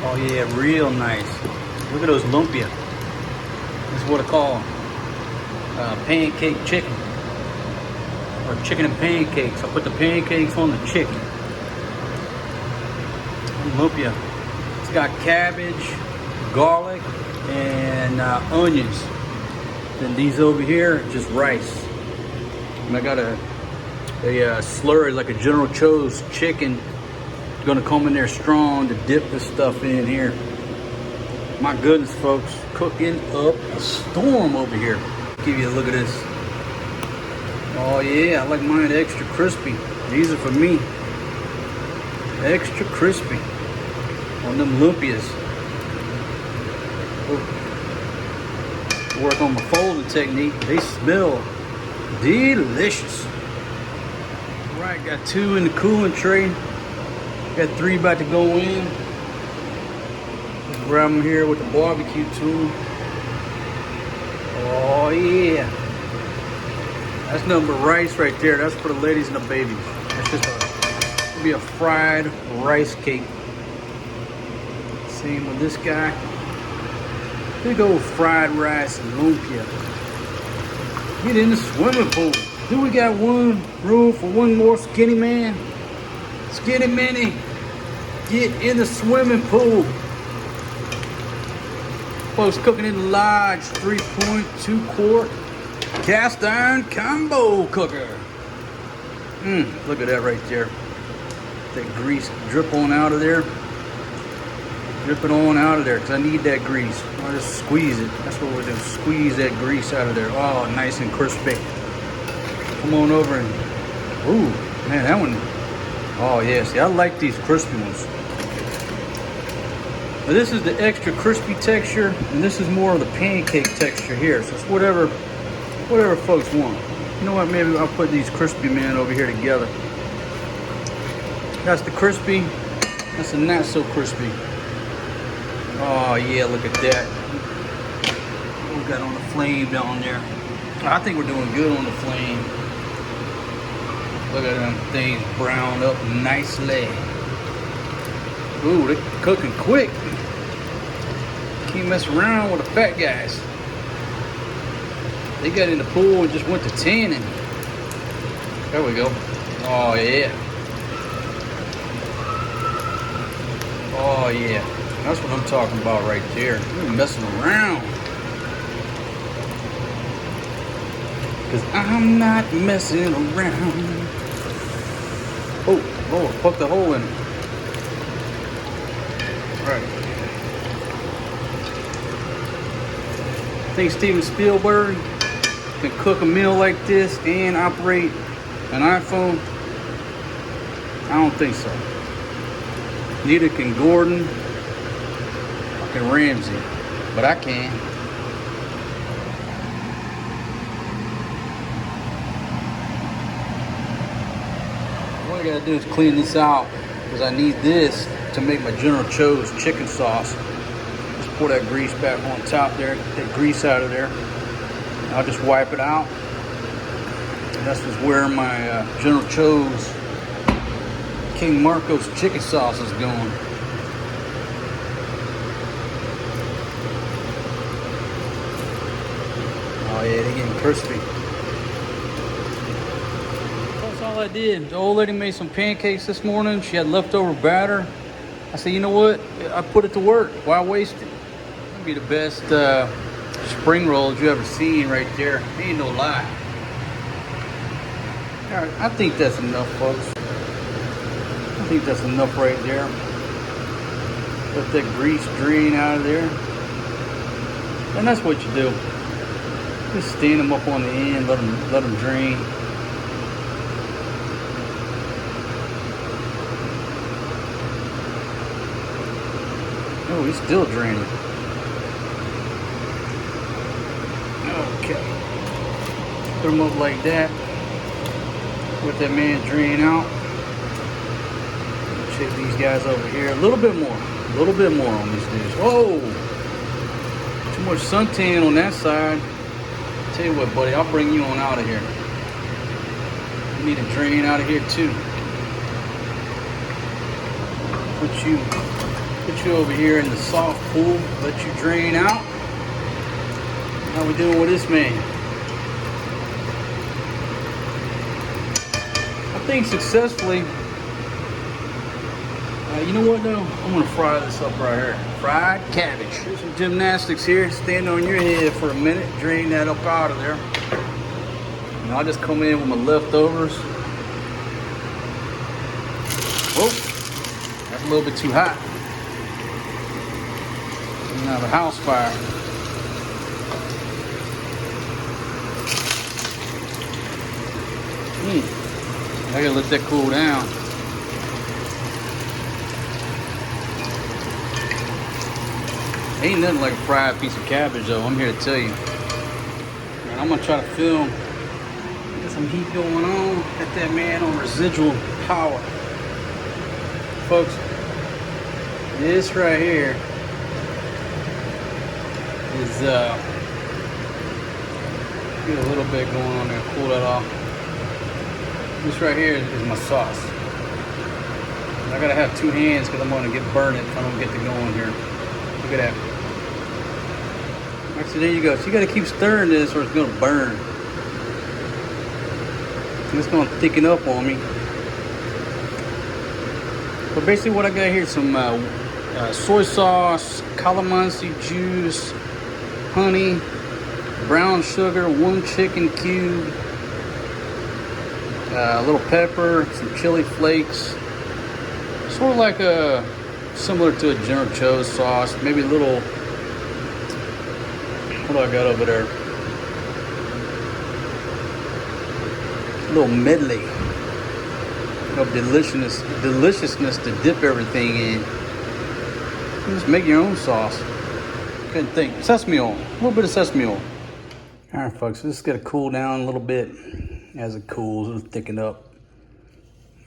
Oh yeah, real nice. Look at those lumpia. That's what I call them. Pancake chicken. Or chicken and pancakes. I put the pancakes on the chicken. Lumpia. It's got cabbage, garlic, and onions. Then these over here, just rice. And I got a slurry, like a General Tso's chicken. Gonna come in there strong to dip this stuff in here. My goodness, folks, cooking up a storm over here. Give you a look at this. Oh yeah, I like mine extra crispy. These are for me. Extra crispy on them lumpias. Work on my folding technique. They smell delicious. All right, got 2 in the cooling tray. Got 3 about to go in. Just grab them here with the barbecue tool. Oh yeah. That's nothing but rice right there. That's for the ladies and the babies. That's just it'll be a fried rice cake. Same with this guy. Big old fried rice and lumpia. Get in the swimming pool. Do we got one room for one more skinny man? Skinny Minnie, get in the swimming pool. Folks, cooking in the large 3.2 quart cast iron combo cooker. Look at that right there. That grease drip on out of there. Drip it on out of there, because I need that grease. I'll just squeeze it. That's what we're doing. Squeeze that grease out of there. Oh, nice and crispy. Come on over and, ooh, man, that one. Oh yeah, see, I like these crispy ones. But this is the extra crispy texture, and this is more of the pancake texture here. So it's whatever folks want. You know what, maybe I'll put these crispy men over here together. That's the crispy, that's the not so crispy. Oh yeah, look at that. What we got on the flame down there? I think we're doing good on the flame. Look at them things browned up nicely. Ooh, they're cooking quick. Can't mess around with the fat guys. They got in the pool and just went to 10 and there we go. Oh yeah. Oh yeah. That's what I'm talking about right there. We're messing around. Cause I'm not messing around. Oh, I poked the hole in it. Alright. Think Steven Spielberg can cook a meal like this and operate an iPhone? I don't think so. Neither can Gordon or can Ramsay, but I can. All I gotta do is clean this out because I need this to make my General Tso's chicken sauce. Just pour that grease back on top there, get that grease out of there. I'll just wipe it out. And that's just where my General Tso's King Marco's chicken sauce is going. Oh yeah, they're getting crispy. That's all I did. The old lady made some pancakes this morning. She had leftover batter. I said, you know what? I put it to work. Why waste it? That'd be the best spring rolls you ever seen right there. Ain't no lie. All right, I think that's enough, folks. I think that's enough right there. Let that grease drain out of there. And that's what you do. Just stand them up on the end, let them drain. Oh, he's still draining. Okay. Put them up like that. Let that man drain out. Check these guys over here. A little bit more on these dudes. Whoa! Too much suntan on that side. Tell you what, buddy, I'll bring you on out of here. You need a drain out of here too. Put you Put you over here in the soft pool, let you drain out. How we doing with this man? I think successfully. You know what though? I'm gonna fry this up right here. Fried cabbage. Do some gymnastics here. Stand on your head for a minute. Drain that up out of there. And I'll just come in with my leftovers. Oh, that's a little bit too hot. I'm gonna have a house fire. I gotta let that cool down. Ain't nothing like a fried piece of cabbage though, I'm here to tell you. And I'm gonna try to film. Get some heat going on. Get that man on residual power. Folks, this right here is get a little bit going on there, cool that off. This right here is my sauce. I gotta have two hands because I'm gonna get burned if I don't get to going here. Look at that. Alright, so there you go. So you gotta keep stirring this or it's gonna burn. And it's gonna thicken up on me. But basically what I got here is some soy sauce, calamansi juice, honey, brown sugar, 1 chicken cube, a little pepper, some chili flakes. Sort of like similar to a General Tso's sauce. Maybe a little, what do I got over there? A little medley of deliciousness to dip everything in. You just make your own sauce. Couldn't think. Sesame oil. A little bit of sesame oil. All right, folks. This is gonna cool down a little bit. As it cools, it'll thicken up.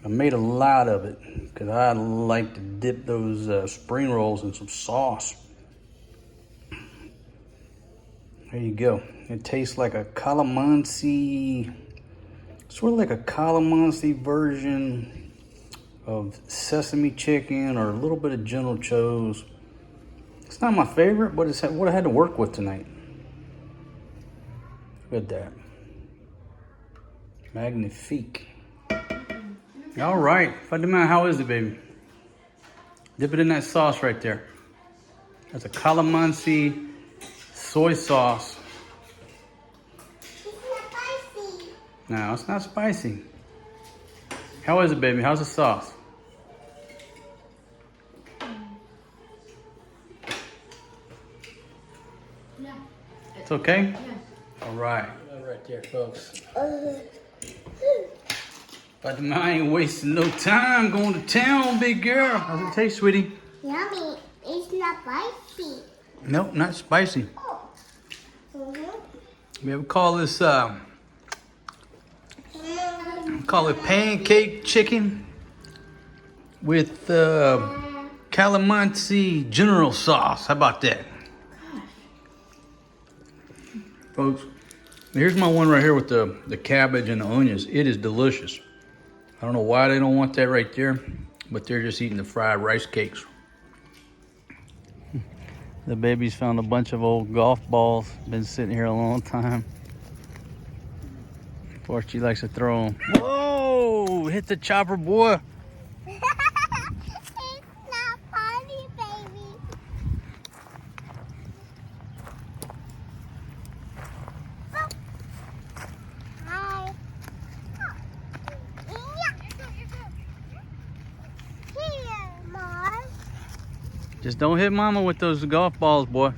I made a lot of it because I like to dip those spring rolls in some sauce. There you go. It tastes like a calamansi, sort of like a calamansi version of sesame chicken or a little bit of General Tso's. It's not my favorite, but it's what I had to work with tonight. Look at that. Magnifique. All right, Fatima, how is it, baby? Dip it in that sauce right there. That's a calamansi soy sauce. It's not spicy. No, it's not spicy. How is it, baby? How's the sauce? Yeah. It's okay? Yeah. All right. Right there, folks. Fatima, I ain't wasting no time going to town, big girl. How's it taste, sweetie? Yummy. It's not spicy. Nope, not spicy. Oh. We ever call this, call it pancake chicken with calamansi general sauce. How about that? Folks, here's my one right here with the cabbage and the onions. It is delicious. I don't know why they don't want that right there, but they're just eating the fried rice cakes. The baby's found a bunch of old golf balls. Been sitting here a long time. Of course, she likes to throw them. Whoa! Hit the chopper, boy. It's not funny, baby. Hi. Here, Mom. Just don't hit mama with those golf balls, boy.